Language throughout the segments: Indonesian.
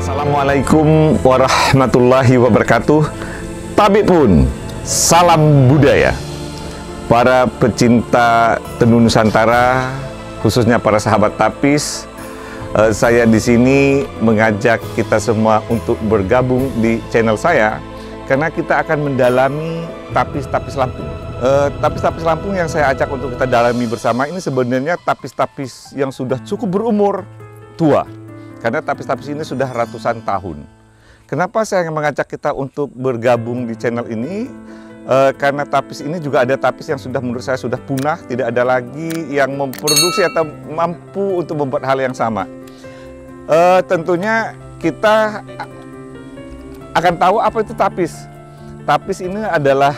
Assalamualaikum warahmatullahi wabarakatuh. Tabib pun, salam budaya. Para pecinta tenun Nusantara, khususnya para sahabat tapis, saya di sini mengajak kita semua untuk bergabung di channel saya karena kita akan mendalami tapis-tapis Lampung. Tapis-tapis Lampung yang saya ajak untuk kita dalami bersama ini sebenarnya tapis-tapis yang sudah cukup berumur tua. Karena tapis-tapis ini sudah ratusan tahun. Kenapa saya mengajak kita untuk bergabung di channel ini? Karena tapis ini juga ada tapis yang sudah menurut saya sudah punah, tidak ada lagi yang memproduksi atau mampu untuk membuat hal yang sama. Tentunya kita akan tahu apa itu tapis. Tapis ini adalah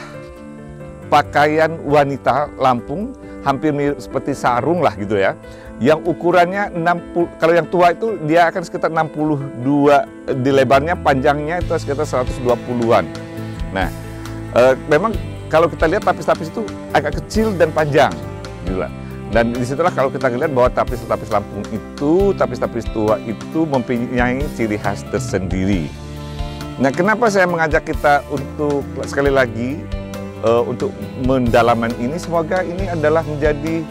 pakaian wanita Lampung, hampir mirip seperti sarung lah gitu ya. Yang ukurannya 60, kalau yang tua itu dia akan sekitar 62 di lebarnya, panjangnya itu sekitar 120-an. Nah, memang kalau kita lihat tapis-tapis itu agak kecil dan panjang, gitu lah. Dan disitulah kalau kita lihat bahwa tapis-tapis Lampung itu, tapis-tapis tua itu mempunyai ciri khas tersendiri. Nah, kenapa saya mengajak kita untuk sekali lagi untuk mendalaman ini? Semoga ini adalah menjadi,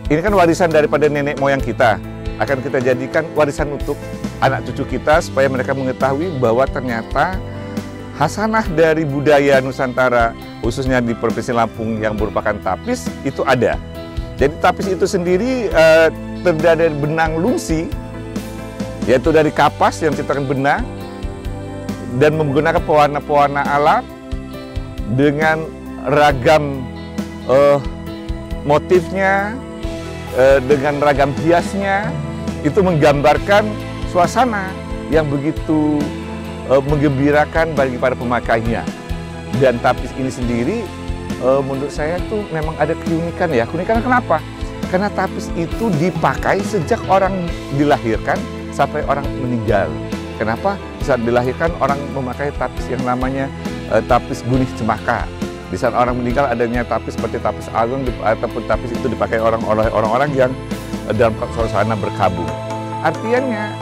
ini kan warisan daripada nenek moyang kita, akan kita jadikan warisan untuk anak cucu kita supaya mereka mengetahui bahwa ternyata hasanah dari budaya Nusantara, khususnya di Provinsi Lampung yang merupakan tapis, itu ada. Jadi tapis itu sendiri terdiri dari benang lungsi, yaitu dari kapas yang diciptakan benang, dan menggunakan pewarna-pewarna alam dengan ragam motifnya, dengan ragam hiasnya, itu menggambarkan suasana yang begitu menggembirakan bagi para pemakainya. Dan tapis ini sendiri menurut saya itu memang ada keunikan ya. Keunikan kenapa? Karena tapis itu dipakai sejak orang dilahirkan sampai orang meninggal. Kenapa? Saat dilahirkan orang memakai tapis yang namanya tapis gunih cemaka. Di saat orang meninggal adanya tapis seperti tapis agung ataupun tapis itu dipakai oleh orang-orang yang dalam suasana berkabung. Artiannya,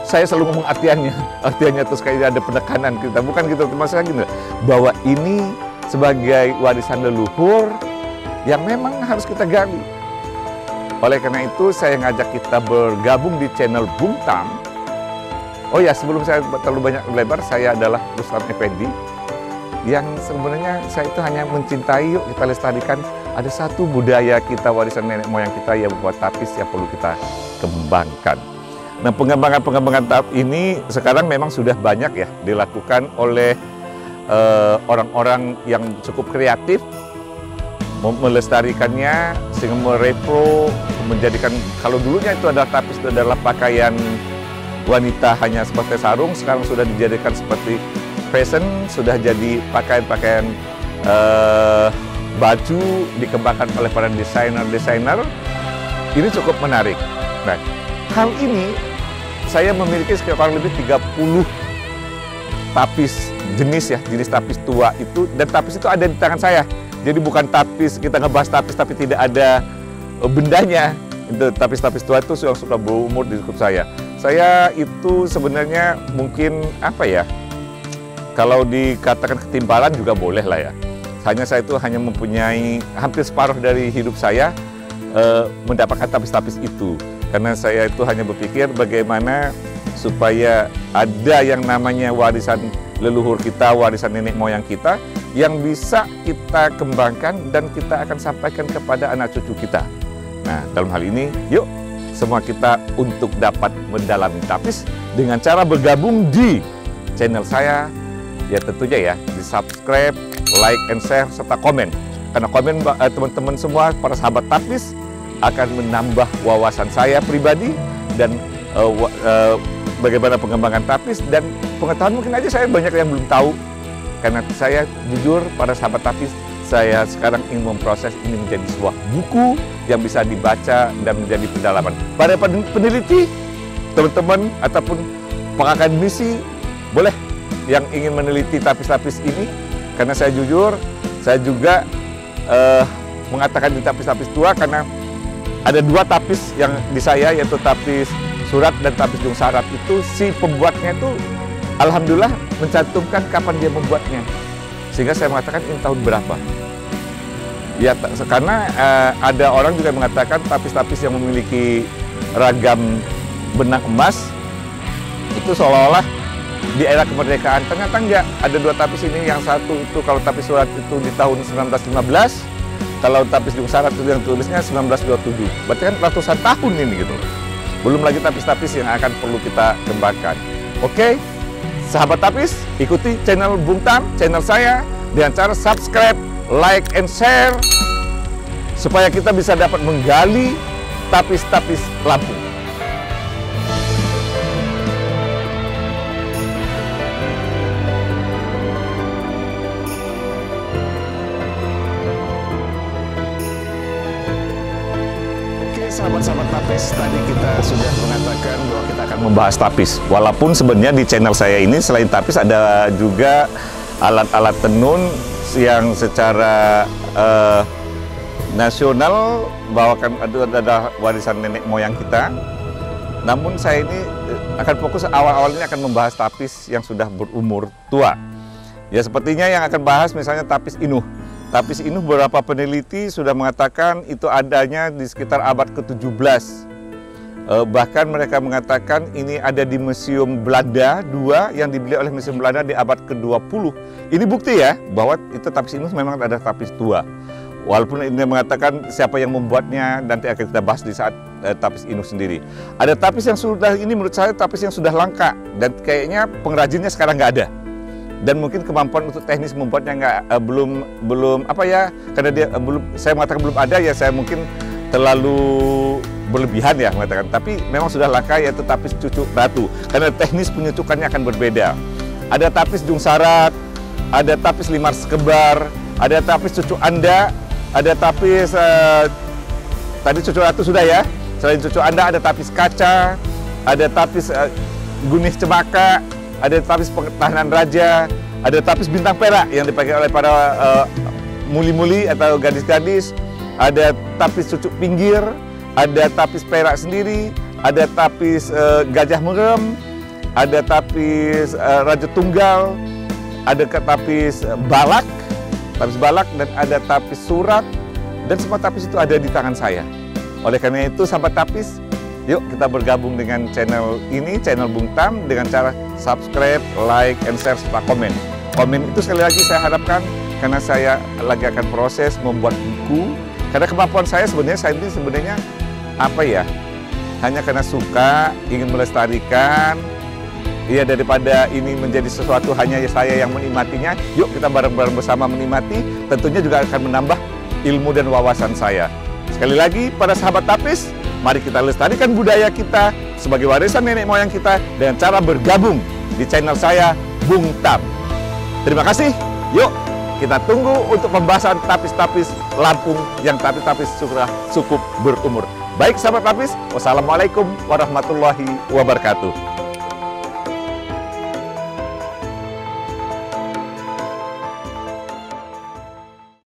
saya selalu ngomong artiannya terus kayak ada penekanan kita, bukan gitu, maksudnya gini, bahwa ini sebagai warisan leluhur yang memang harus kita gali. Oleh karena itu saya ngajak kita bergabung di channel Bung Tam. Oh ya, sebelum saya terlalu banyak lebar, saya adalah Rustam Effendi, yang sebenarnya saya itu hanya mencintai, yuk kita lestarikan. Ada satu budaya kita, warisan nenek moyang kita yang membuat tapis yang perlu kita kembangkan. Nah, pengembangan tapis ini sekarang memang sudah banyak ya dilakukan oleh orang-orang yang cukup kreatif, melestarikannya sehingga merepro, menjadikan, kalau dulunya itu adalah tapis itu adalah pakaian wanita hanya seperti sarung, sekarang sudah dijadikan seperti fashion, sudah jadi pakaian-pakaian baju, dikembangkan oleh para desainer. Ini cukup menarik. Nah, hal ini saya memiliki sekitar lebih 30 tapis jenis tapis tua itu, dan tapis itu ada di tangan saya. Jadi bukan tapis, kita ngebahas tapis tapi tidak ada bendanya. Itu tapis-tapis tua itu yang sudah berumur di cukup saya. Saya itu sebenarnya mungkin apa ya? Kalau dikatakan ketimpalan juga boleh lah ya. Saya itu hanya mempunyai hampir separuh dari hidup saya mendapatkan tapis-tapis itu. Karena saya itu hanya berpikir bagaimana supaya ada yang namanya warisan leluhur kita, warisan nenek moyang kita, yang bisa kita kembangkan dan kita akan sampaikan kepada anak cucu kita. Nah, dalam hal ini, yuk semua kita untuk dapat mendalami tapis dengan cara bergabung di channel saya. Ya tentunya ya, di subscribe, like, and share, serta komen. Karena komen teman-teman semua, para sahabat tapis, akan menambah wawasan saya pribadi dan bagaimana pengembangan tapis, dan pengetahuan mungkin aja saya banyak yang belum tahu. Karena saya jujur, para sahabat tapis, saya sekarang ingin memproses ini menjadi sebuah buku yang bisa dibaca dan menjadi pendalaman. Para peneliti, teman-teman, ataupun pengakademisi, boleh yang ingin meneliti tapis-tapis ini, karena saya jujur, saya juga mengatakan di tapis-tapis tua karena ada dua tapis yang di saya, yaitu tapis surat dan tapis ujung syarat itu si pembuatnya itu alhamdulillah mencantumkan kapan dia membuatnya. Sehingga saya mengatakan ini tahun berapa. Ya, karena ada orang juga mengatakan tapis-tapis yang memiliki ragam benang emas itu seolah-olah di era kemerdekaan. Ternyata enggak. Ada dua tapis ini, yang satu itu kalau tapis surat itu di tahun 1915, kalau tapis ujung syarat itu yang tulisnya 1927. Berarti kan ratusan tahun ini gitu. Belum lagi tapis-tapis yang akan perlu kita kembangkan. Oke, sahabat tapis, ikuti channel Bung Tam, channel saya, dengan cara subscribe, like, and share, supaya kita bisa dapat menggali tapis-tapis Lampung. Sahabat-sahabat tapis, tadi kita sudah mengatakan bahwa kita akan membahas tapis. Walaupun sebenarnya di channel saya ini selain tapis ada juga alat-alat tenun yang secara nasional bawakan ada warisan nenek moyang kita. Namun saya ini akan fokus awal-awal ini akan membahas tapis yang sudah berumur tua. Ya sepertinya yang akan bahas misalnya tapis Inuh. Tapis Inuh beberapa peneliti sudah mengatakan itu adanya di sekitar abad ke-17. Bahkan mereka mengatakan ini ada di Museum Belanda 2 yang dibeli oleh Museum Belanda di abad ke-20. Ini bukti ya bahwa itu tapis Inuh memang ada tapis tua. Walaupun ini mengatakan siapa yang membuatnya nanti akan kita bahas di saat tapis Inuh sendiri. Ada tapis yang sudah, ini menurut saya tapis yang sudah langka dan kayaknya pengrajinnya sekarang nggak ada. Dan mungkin kemampuan untuk teknis membuatnya belum apa ya, karena dia belum, saya mengatakan belum ada ya, saya mungkin terlalu berlebihan ya mengatakan, tapi memang sudah langka, yaitu tapis cucuk ratu, karena teknis penyucukannya akan berbeda. Ada tapis ujung syarat, ada tapis limar sekebar, ada tapis cucuk anda, ada tapis tadi cucuk ratu sudah ya, selain cucuk anda ada tapis kaca, ada tapis gunih cemaka, ada tapis pertahanan raja, ada tapis bintang perak yang dipakai oleh para muli-muli atau gadis-gadis, ada tapis cucuk pinggir, ada tapis perak sendiri, ada tapis gajah merem, ada tapis raja tunggal, ada tapis balak, dan ada tapis surat, dan semua tapis itu ada di tangan saya. Oleh karena itu, sahabat tapis, yuk kita bergabung dengan channel ini, channel Bung Tam, dengan cara subscribe, like, and share, serta komen. Komen itu sekali lagi saya harapkan, karena saya lagi akan proses membuat buku. Karena kemampuan saya sebenarnya apa ya? Hanya karena suka, ingin melestarikan. Ya, daripada ini menjadi sesuatu hanya saya yang menikmatinya, yuk kita bareng-bareng bersama menikmati. Tentunya juga akan menambah ilmu dan wawasan saya. Sekali lagi, para sahabat tapis, mari kita lestarikan budaya kita sebagai warisan nenek moyang kita dengan cara bergabung di channel saya, Bung Tam. Terima kasih. Yuk, kita tunggu untuk pembahasan tapis-tapis Lampung yang tapis-tapis sudah cukup berumur. Baik, sahabat tapis, wassalamualaikum warahmatullahi wabarakatuh.